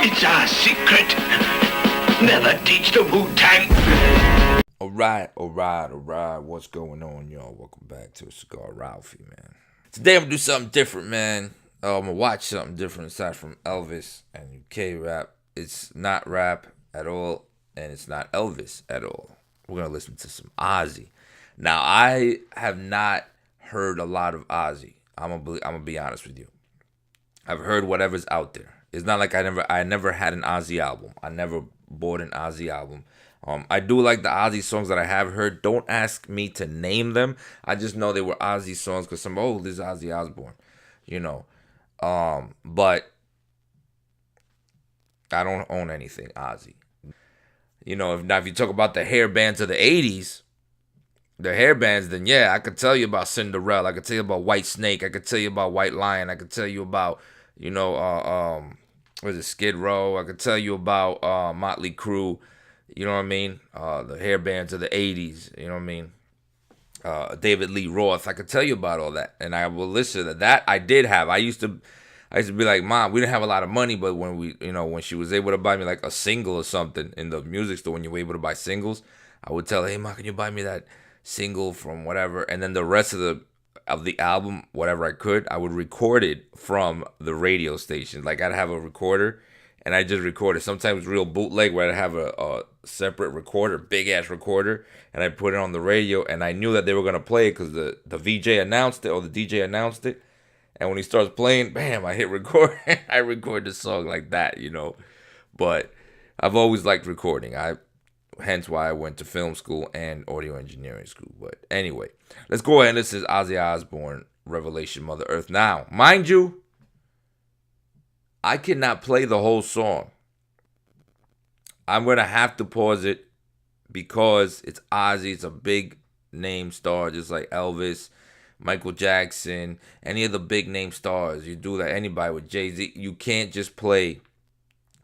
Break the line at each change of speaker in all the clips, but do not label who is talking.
It's our secret. Never teach the Wu-Tang.
Alright. What's going on, y'all? Welcome back to Cigar Ralphie, man. Today I'm gonna do something different, man. I'm gonna watch something different aside from Elvis and UK rap. It's not rap at all, and it's not Elvis at all. We're gonna listen to some Ozzy. Now, I have not heard a lot of Ozzy. I'm gonna be honest with you. I've heard whatever's out there. It's not like I never had an Ozzy album. I never bought an Ozzy album. I do like the Ozzy songs that I have heard. Don't ask me to name them. I just know they were Ozzy songs because this is Ozzy Osbourne, you know. But I don't own anything Ozzy. You know, if you talk about the hair bands of the 80s, the hair bands, then yeah, I could tell you about Cinderella. I could tell you about White Snake. I could tell you about White Lion. I could tell you about, what is it, Skid Row. I could tell you about Motley Crue. You know what I mean? The hair bands of the 80s. You know what I mean? David Lee Roth. I could tell you about all that. And I will listen to that. I did have. I used to be like, Mom, we didn't have a lot of money, but when she was able to buy me like a single or something in the music store, when you were able to buy singles, I would tell her, hey, Ma, can you buy me that single from whatever? And then the rest of the album, whatever I could, I would record it from the radio station. Like, I'd have a recorder and I just record it. Sometimes real bootleg where I'd have a separate recorder, big ass recorder, and I put it on the radio, and I knew that they were gonna play it because the VJ announced it, or the DJ announced it. And when he starts playing, bam, I hit record. I record the song like that, you know. But I've always liked recording. Hence why I went to film school and audio engineering school. But anyway, let's go ahead. This is Ozzy Osbourne, Revelation, Mother Earth. Now, mind you, I cannot play the whole song. I'm going to have to pause it because it's Ozzy. It's a big name star, just like Elvis, Michael Jackson, any of the big name stars. You do that, anybody with Jay-Z, you can't just play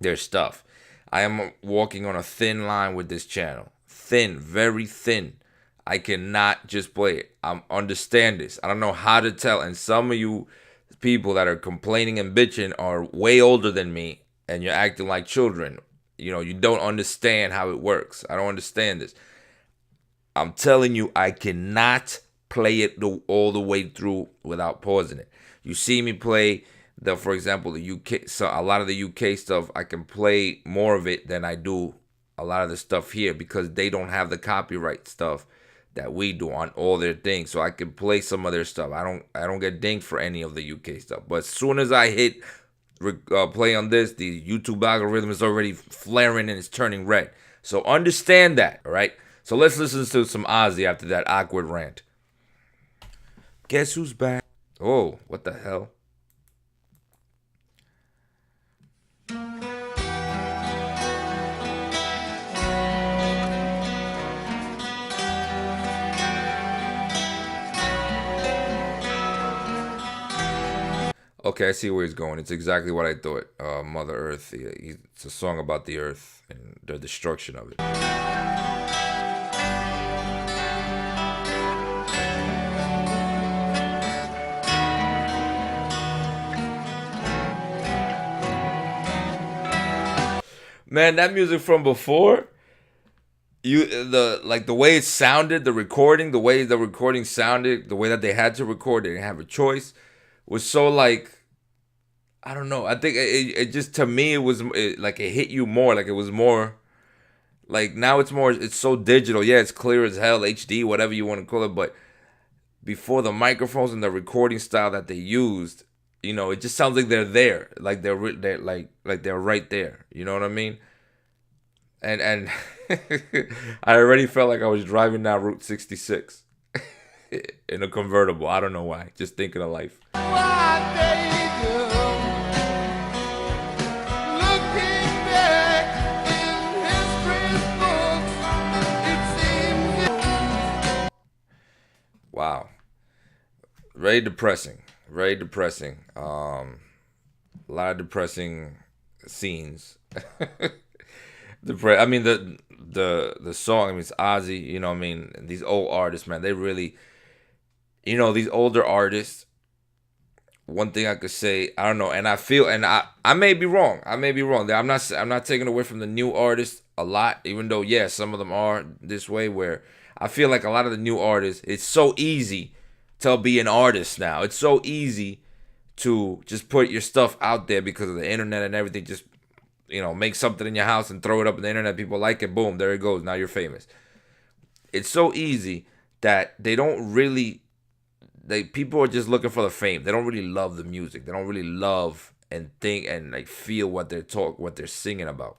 their stuff. I am walking on a thin line with this channel. Thin, very thin. I cannot just play it. I understand this. I don't know how to tell. And some of you people that are complaining and bitching are way older than me, and you're acting like children. You know, you don't understand how it works. I don't understand this. I'm telling you, I cannot play it all the way through without pausing it. You see me play for example, the UK. So a lot of the UK stuff, I can play more of it than I do a lot of the stuff here because they don't have the copyright stuff that we do on all their things. So I can play some of their stuff. I don't get dinged for any of the UK stuff. But as soon as I hit play on this, the YouTube algorithm is already flaring and it's turning red. So understand that, all right? So let's listen to some Ozzy after that awkward rant. Guess who's back? Oh, what the hell? Okay, I see where he's going. It's exactly what I thought. Mother Earth. It's a song about the earth and the destruction of it. Man, that music from before, the way it sounded, the recording, the way the recording sounded, the way that they had to record, they didn't have a choice, was so like, I don't know. I think it just, to me, like it hit you more. Like it was more, like now it's so digital. Yeah, it's clear as hell, HD, whatever you want to call it. But before, the microphones and the recording style that they used, you know, it just sounds like they're there. Like they're they're right there. You know what I mean? And I already felt like I was driving down Route 66 in a convertible. I don't know why. Just thinking of life. Wow. Very depressing. Very depressing. A lot of depressing scenes. I mean the song, I mean, it's Ozzy, you know what I mean? These old artists, man, they really, you know, these older artists one thing I could say, I don't know, and I feel, and I may be wrong. I may be wrong. I'm not taking away from the new artists a lot, even though some of them are this way. Where I feel like a lot of the new artists, it's so easy to be an artist now. It's so easy to just put your stuff out there because of the internet and everything. Just make something in your house and throw it up on the internet. People like it. Boom, there it goes. Now you're famous. It's so easy that they don't really. People are just looking for the fame. They don't really love the music. They don't really love and think and like feel what they're singing about.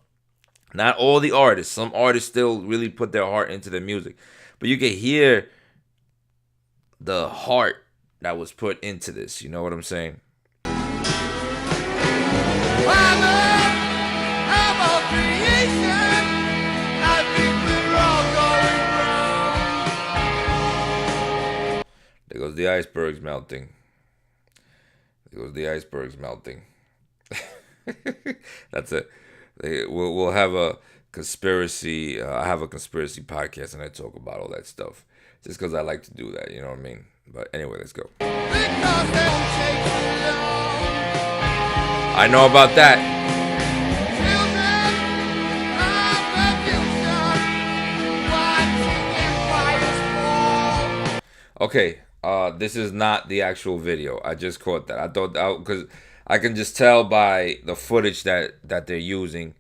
Not all the artists. Some artists still really put their heart into their music, but you can hear the heart that was put into this. You know what I'm saying? There goes the icebergs melting. There goes the icebergs melting. That's it. We'll have a conspiracy. I have a conspiracy podcast and I talk about all that stuff. Just because I like to do that, you know what I mean? But anyway, let's go. I know about that. Okay, this is not the actual video. I just caught that. I thought, because I can just tell by the footage that they're using,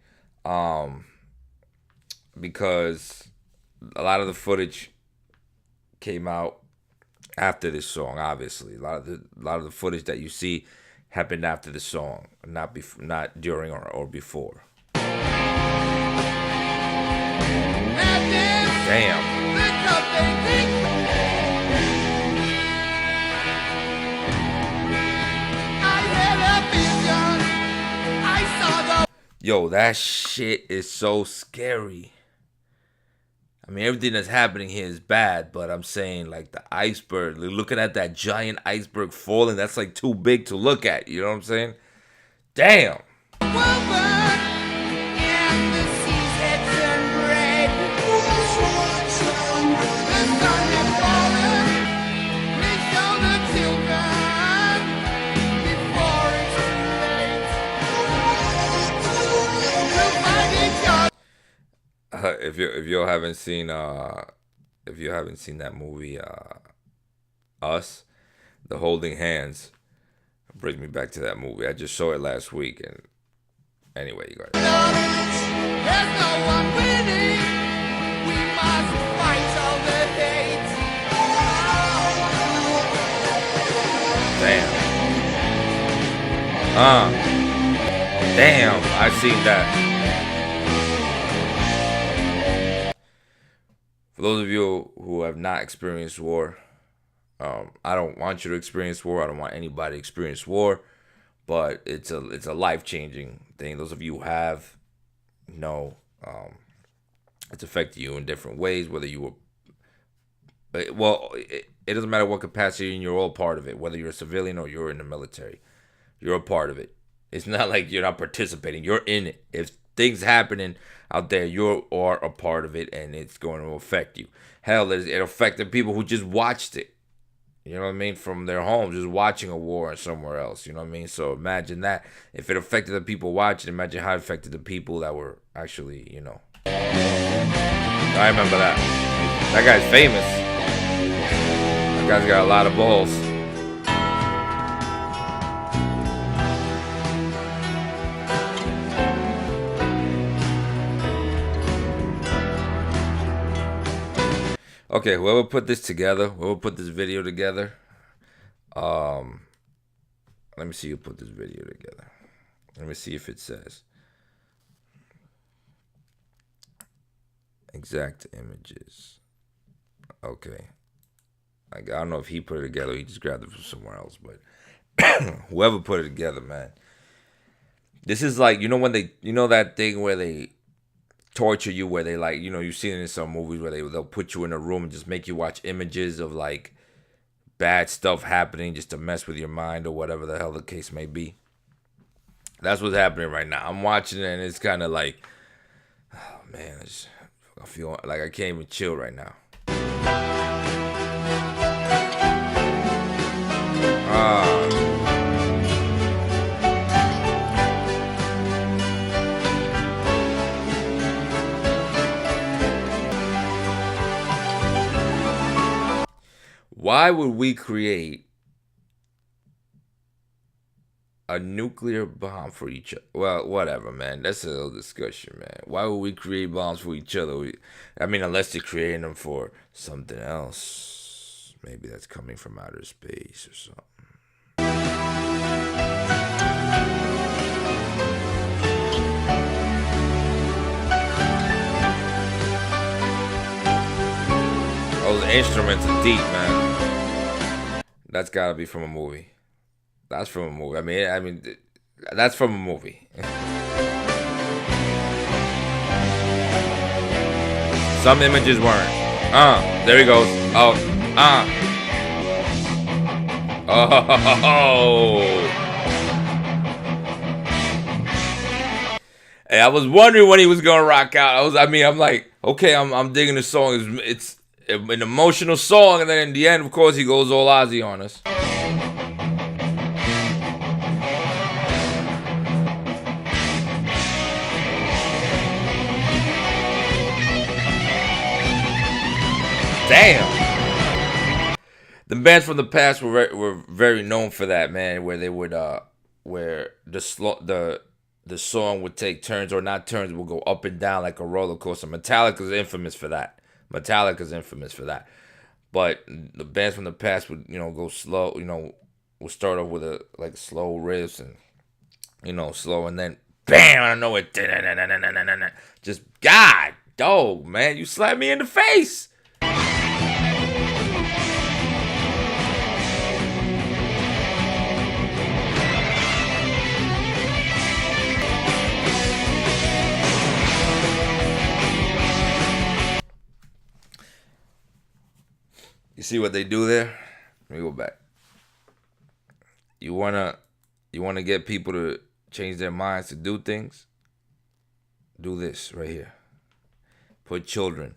because a lot of the footage came out after this song. Obviously, a lot of the footage that you see happened after the song, not during or before. Damn. Yo, that shit is so scary. I mean, everything that's happening here is bad, but I'm saying, like, the iceberg, looking at that giant iceberg falling, that's, like, too big to look at. You know what I'm saying? Damn. If you haven't seen that movie, Us, the holding hands, brings me back to that movie. I just saw it last week, and anyway, you got it. There's no one winning. We must fight all the hate. Damn, I seen that. For those of you who have not experienced war, I don't want you to experience war. I don't want anybody to experience war, but it's a life-changing thing. Those of you who have, know, it's affected you in different ways. Whether you were, it doesn't matter what capacity, and you're all part of it. Whether you're a civilian or you're in the military, you're a part of it. It's not like you're not participating. You're in it. If things happening out there, you are a part of it, and it's going to affect you. Hell, it affected people who just watched it. You know what I mean? From their homes, just watching a war somewhere else. You know what I mean? So imagine that. If it affected the people watching, imagine how it affected the people that were actually, I remember that. That guy's famous. That guy's got a lot of balls. Okay, whoever put this together, whoever put this video together, let me see who put this video together. Let me see if it says exact images. Okay, I don't know if he put it together, or he just grabbed it from somewhere else, but whoever put it together, man, this is like, when that thing where they torture you, where they you've seen it in some movies where they'll put you in a room and just make you watch images of like bad stuff happening just to mess with your mind or whatever the hell the case may be. That's what's happening right now. I'm watching it and it's kind of like, oh man, I feel like I can't even chill right now. Why would we create a nuclear bomb for each other? Well, whatever, man. That's a little discussion, man. Why would we create bombs for each other? I mean, unless they're creating them for something else. Maybe that's coming from outer space or something. Those instruments are deep, man. That's gotta be from a movie. That's from a movie. I mean, that's from a movie. Some images weren't. There he goes. Oh. Hey, I was wondering when he was gonna rock out. I'm like, okay, I'm digging the song. It's an emotional song, and then in the end, of course, he goes all Ozzy on us. Damn. The bands from the past were very known for that, man. Where they would where the song would take turns, or not turns, would go up and down like a roller coaster. Metallica's infamous for that. But the bands from the past would, go slow. Would start off with a like slow riffs and slow, and then bam, I don't know it. Just God, dog, man, you slapped me in the face. You see what they do there? Let me go back. You wanna get people to change their minds to do things? Do this right here. Put children.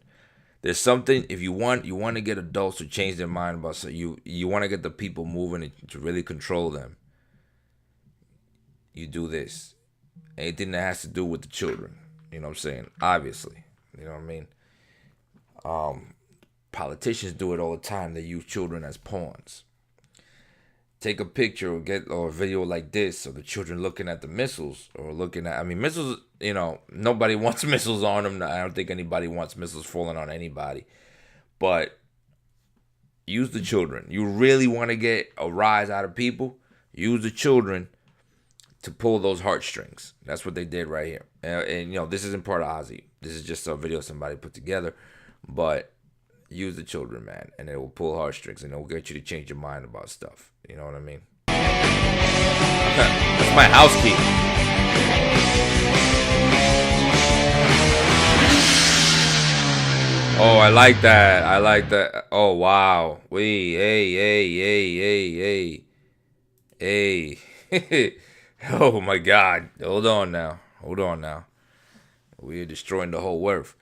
There's something, if you want to get adults to change their mind about something, you want to get the people moving to really control them. You do this. Anything that has to do with the children. You know what I'm saying? Obviously. You know what I mean? Politicians do it all the time. They use children as pawns. Take a picture or a video like this of the children looking at the missiles or looking at, missiles, nobody wants missiles on them. I don't think anybody wants missiles falling on anybody. But use the children. You really want to get a rise out of people? Use the children to pull those heartstrings. That's what they did right here. And this isn't part of Ozzy. This is just a video somebody put together. But use the children, man, and it will pull heartstrings, and it will get you to change your mind about stuff. You know what I mean? That's my house key. Oh, I like that. Oh, wow. Hey. Oh, my God. Hold on now. We're destroying the whole earth.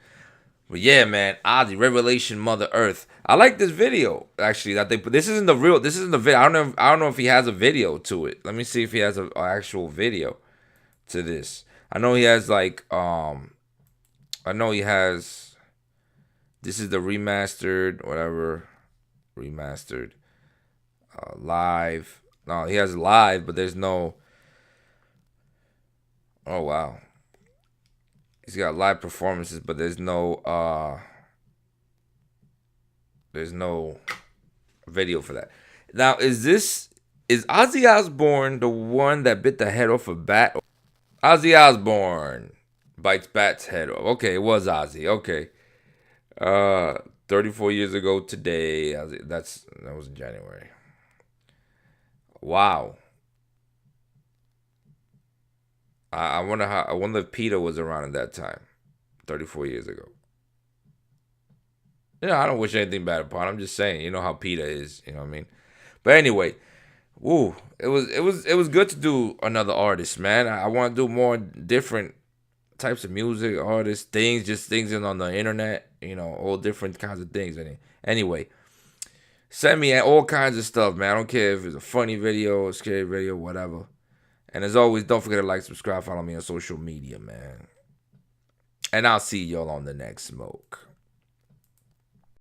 But yeah, man, Ozzy, Revelation, Mother Earth. I like this video actually that they put. This isn't the video. I don't know if he has a video to it. Let me see if he has an actual video to this. I know he has this is the remastered live. No, he has live, but there's no. Oh wow. He's got live performances, but there's no video for that. Now, is Ozzy Osbourne the one that bit the head off a bat? Ozzy Osbourne bites bat's head off. Okay, it was Ozzy. Okay. 34 years ago today. That was in January. Wow. I wonder if Peter was around at that time, 34 years ago. I don't wish anything bad upon him. I'm just saying, you know how Peter is, you know what I mean? But anyway, it was good to do another artist, man. I want to do more different types of music, artists, things on the internet, all different kinds of things. Anyway, send me all kinds of stuff, man. I don't care if it's a funny video, a scary video, whatever. And as always, don't forget to like, subscribe, follow me on social media, man. And I'll see y'all on the next smoke.